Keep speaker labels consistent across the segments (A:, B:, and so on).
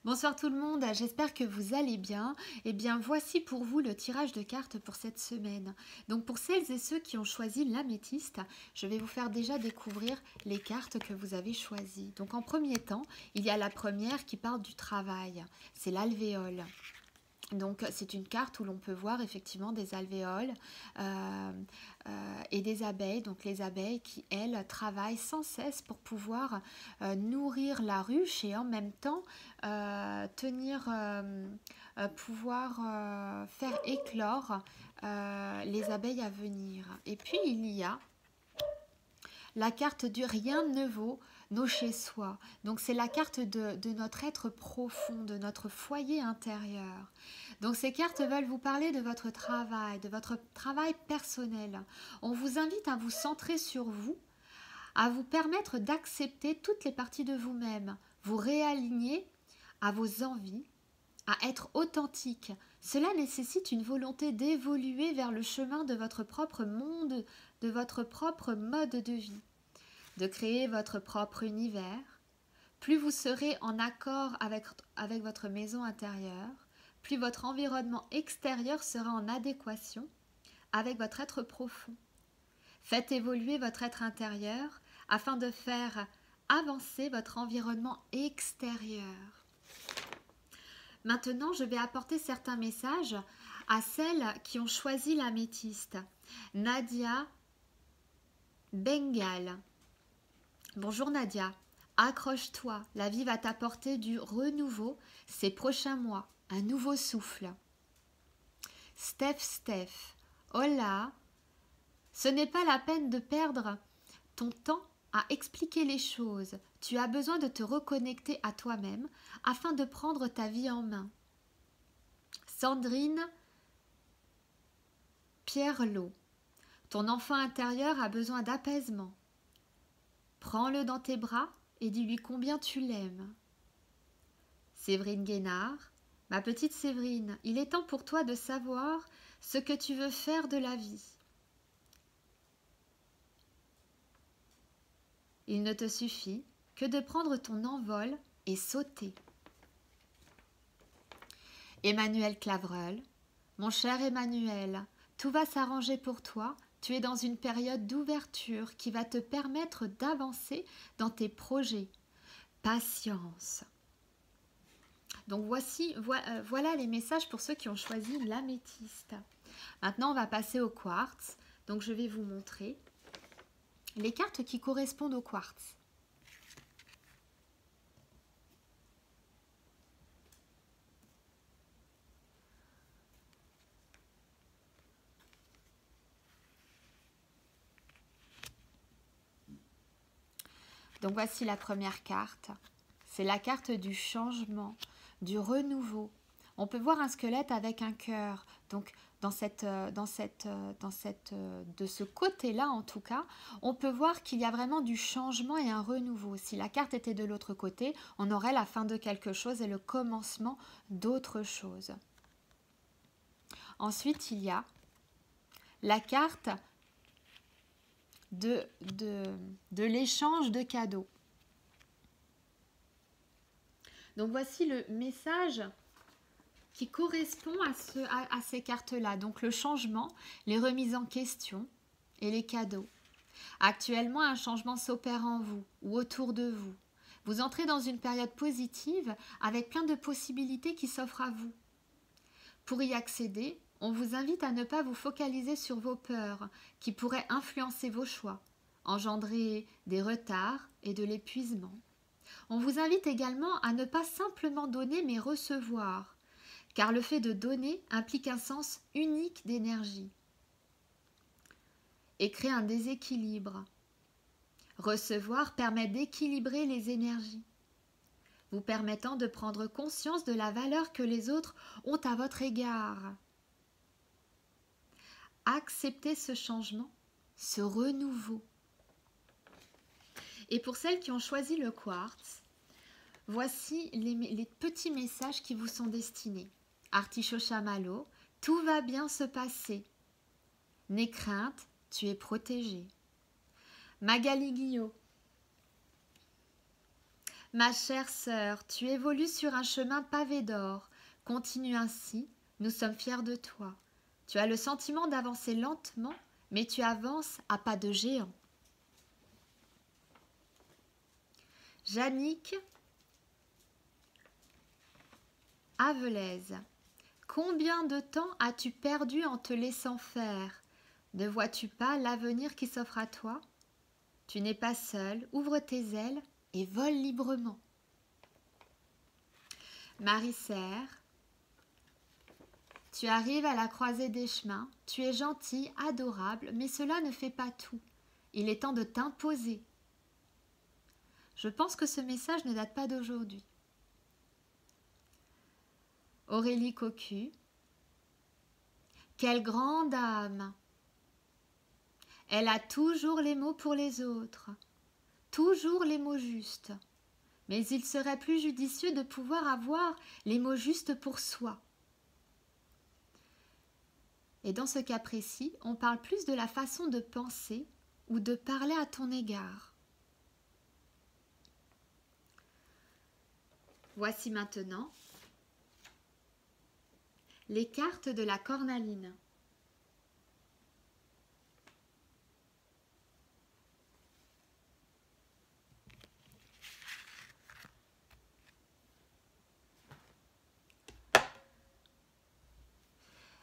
A: Bonsoir tout le monde, j'espère que vous allez bien. Eh bien, voici pour vous le tirage de cartes pour cette semaine. Donc pour celles et ceux qui ont choisi l'améthyste, je vais vous faire déjà découvrir les cartes que vous avez choisies. Donc en premier temps, il y a la première qui parle du travail, c'est l'alvéole. Donc c'est une carte où l'on peut voir effectivement des alvéoles et des abeilles. Donc les abeilles qui, elles, travaillent sans cesse pour pouvoir nourrir la ruche et en même temps pouvoir faire éclore les abeilles à venir. Et puis il y a la carte du rien ne vaut nos chez-soi. Donc c'est la carte de notre être profond, de notre foyer intérieur. Donc ces cartes veulent vous parler de votre travail personnel. On vous invite à vous centrer sur vous, à vous permettre d'accepter toutes les parties de vous-même, vous réaligner à vos envies, à être authentique. Cela nécessite une volonté d'évoluer vers le chemin de votre propre monde, de votre propre mode de vie, de créer votre propre univers. Plus vous serez en accord avec votre maison intérieure, plus votre environnement extérieur sera en adéquation avec votre être profond. Faites évoluer votre être intérieur afin de faire avancer votre environnement extérieur. Maintenant, je vais apporter certains messages à celles qui ont choisi l'améthyste. Nadia Bengal. Bonjour Nadia. Accroche-toi, la vie va t'apporter du renouveau ces prochains mois, un nouveau souffle. Steph, hola. Ce n'est pas la peine de perdre ton temps à expliquer les choses. Tu as besoin de te reconnecter à toi-même afin de prendre ta vie en main. Sandrine Pierrelot. Ton enfant intérieur a besoin d'apaisement. Prends-le dans tes bras et dis-lui combien tu l'aimes. Séverine Guénard. Ma petite Séverine, il est temps pour toi de savoir ce que tu veux faire de la vie. Il ne te suffit que de prendre ton envol et sauter. Emmanuel Clavreul. Mon cher Emmanuel, tout va s'arranger pour toi. Tu es dans une période d'ouverture qui va te permettre d'avancer dans tes projets. Patience. Donc voilà les messages pour ceux qui ont choisi l'améthyste. Maintenant, on va passer au quartz. Donc je vais vous montrer les cartes qui correspondent au quartz. Donc voici la première carte. C'est la carte du changement, du renouveau. On peut voir un squelette avec un cœur. Donc de ce côté-là en tout cas, on peut voir qu'il y a vraiment du changement et un renouveau. Si la carte était de l'autre côté, on aurait la fin de quelque chose et le commencement d'autre chose. Ensuite, il y a la carte de l'échange de cadeaux. Donc voici le message qui correspond à ces cartes-là. Donc le changement, les remises en question et les cadeaux. Actuellement, un changement s'opère en vous ou autour de vous. Vous entrez dans une période positive avec plein de possibilités qui s'offrent à vous. Pour y accéder, on vous invite à ne pas vous focaliser sur vos peurs qui pourraient influencer vos choix, engendrer des retards et de l'épuisement. On vous invite également à ne pas simplement donner mais recevoir, car le fait de donner implique un sens unique d'énergie et crée un déséquilibre. Recevoir permet d'équilibrer les énergies, vous permettant de prendre conscience de la valeur que les autres ont à votre égard. Acceptez ce changement, ce renouveau. Et pour celles qui ont choisi le quartz, voici les petits messages qui vous sont destinés. Artichaut chamallow, tout va bien se passer. N'aie crainte, tu es protégé. Magali Guillot, Ma chère sœur, tu évolues sur un chemin pavé d'or. Continue ainsi, nous sommes fiers de toi. Tu as le sentiment d'avancer lentement, mais tu avances à pas de géant. Jannick Avelez. Combien de temps as-tu perdu en te laissant faire? Ne vois-tu pas l'avenir qui s'offre à toi? Tu n'es pas seul, ouvre tes ailes et vole librement. Marie-Serre, tu arrives à la croisée des chemins, tu es gentil, adorable, mais cela ne fait pas tout. Il est temps de t'imposer. Je pense que ce message ne date pas d'aujourd'hui. Aurélie Cocu, quelle grande âme! Elle a toujours les mots pour les autres, toujours les mots justes. Mais il serait plus judicieux de pouvoir avoir les mots justes pour soi. Et dans ce cas précis, on parle plus de la façon de penser ou de parler à ton égard. Voici maintenant les cartes de la cornaline.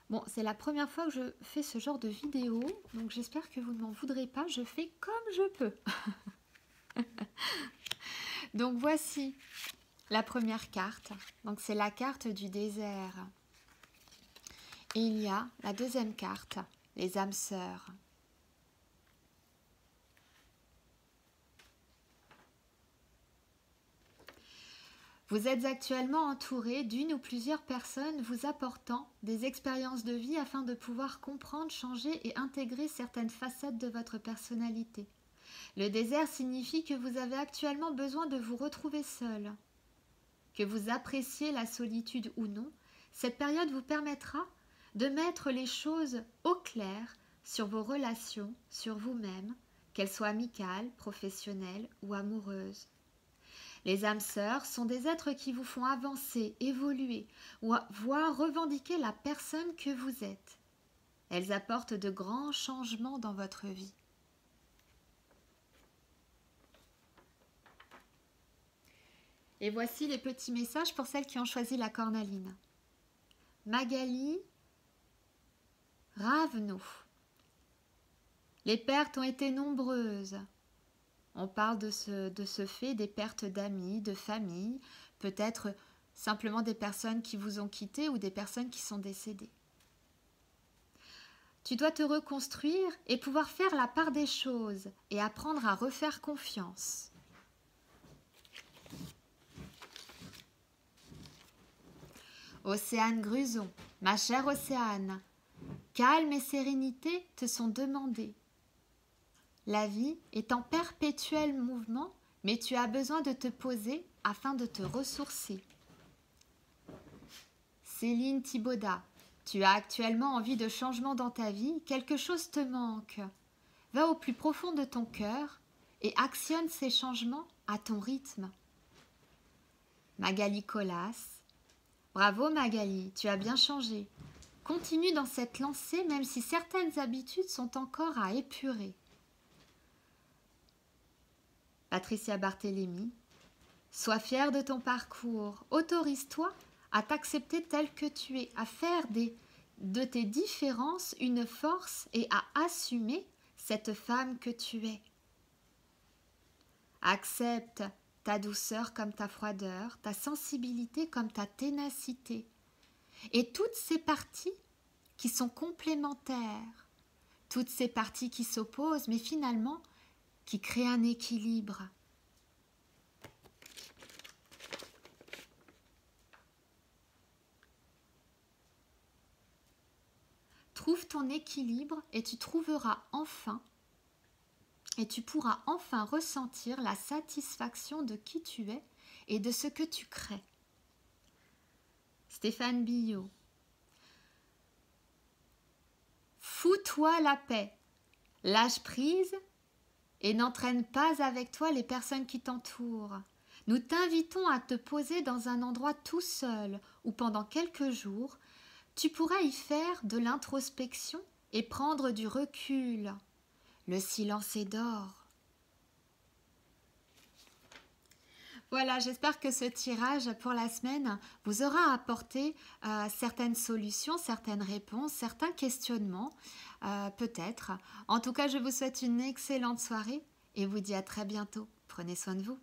A: Bon, c'est la première fois que je fais ce genre de vidéo, donc j'espère que vous ne m'en voudrez pas, je fais comme je peux. Donc voici la première carte, donc c'est la carte du désert. Et il y a la deuxième carte, les âmes sœurs. Vous êtes actuellement entouré d'une ou plusieurs personnes vous apportant des expériences de vie afin de pouvoir comprendre, changer et intégrer certaines facettes de votre personnalité. Le désert signifie que vous avez actuellement besoin de vous retrouver seul. Que vous appréciez la solitude ou non, cette période vous permettra de mettre les choses au clair sur vos relations, sur vous-même, qu'elles soient amicales, professionnelles ou amoureuses. Les âmes sœurs sont des êtres qui vous font avancer, évoluer, voire revendiquer la personne que vous êtes. Elles apportent de grands changements dans votre vie. Et voici les petits messages pour celles qui ont choisi la cornaline. Magali Ravenot. Les pertes ont été nombreuses. On parle de ce fait des pertes d'amis, de famille, peut-être simplement des personnes qui vous ont quitté ou des personnes qui sont décédées. Tu dois te reconstruire et pouvoir faire la part des choses et apprendre à refaire confiance. Océane Gruson, ma chère Océane, calme et sérénité te sont demandés. La vie est en perpétuel mouvement, mais tu as besoin de te poser afin de te ressourcer. Céline Thibaudat, tu as actuellement envie de changement dans ta vie, quelque chose te manque. Va au plus profond de ton cœur et actionne ces changements à ton rythme. Magali Colas, bravo Magali, tu as bien changé. Continue dans cette lancée même si certaines habitudes sont encore à épurer. Patricia Barthélémy, sois fière de ton parcours, autorise-toi à t'accepter tel que tu es, à faire de tes différences une force et à assumer cette femme que tu es. Accepte ta douceur comme ta froideur, ta sensibilité comme ta ténacité, et toutes ces parties qui sont complémentaires, toutes ces parties qui s'opposent, mais finalement qui créent un équilibre. Trouve ton équilibre et tu trouveras enfin, et tu pourras enfin ressentir la satisfaction de qui tu es et de ce que tu crées. Stéphane Billot. Fous-toi la paix, lâche prise et n'entraîne pas avec toi les personnes qui t'entourent. Nous t'invitons à te poser dans un endroit tout seul où pendant quelques jours, tu pourras y faire de l'introspection et prendre du recul. Le silence est d'or. Voilà, j'espère que ce tirage pour la semaine vous aura apporté certaines solutions, certaines réponses, certains questionnements, peut-être. En tout cas, je vous souhaite une excellente soirée et vous dis à très bientôt. Prenez soin de vous.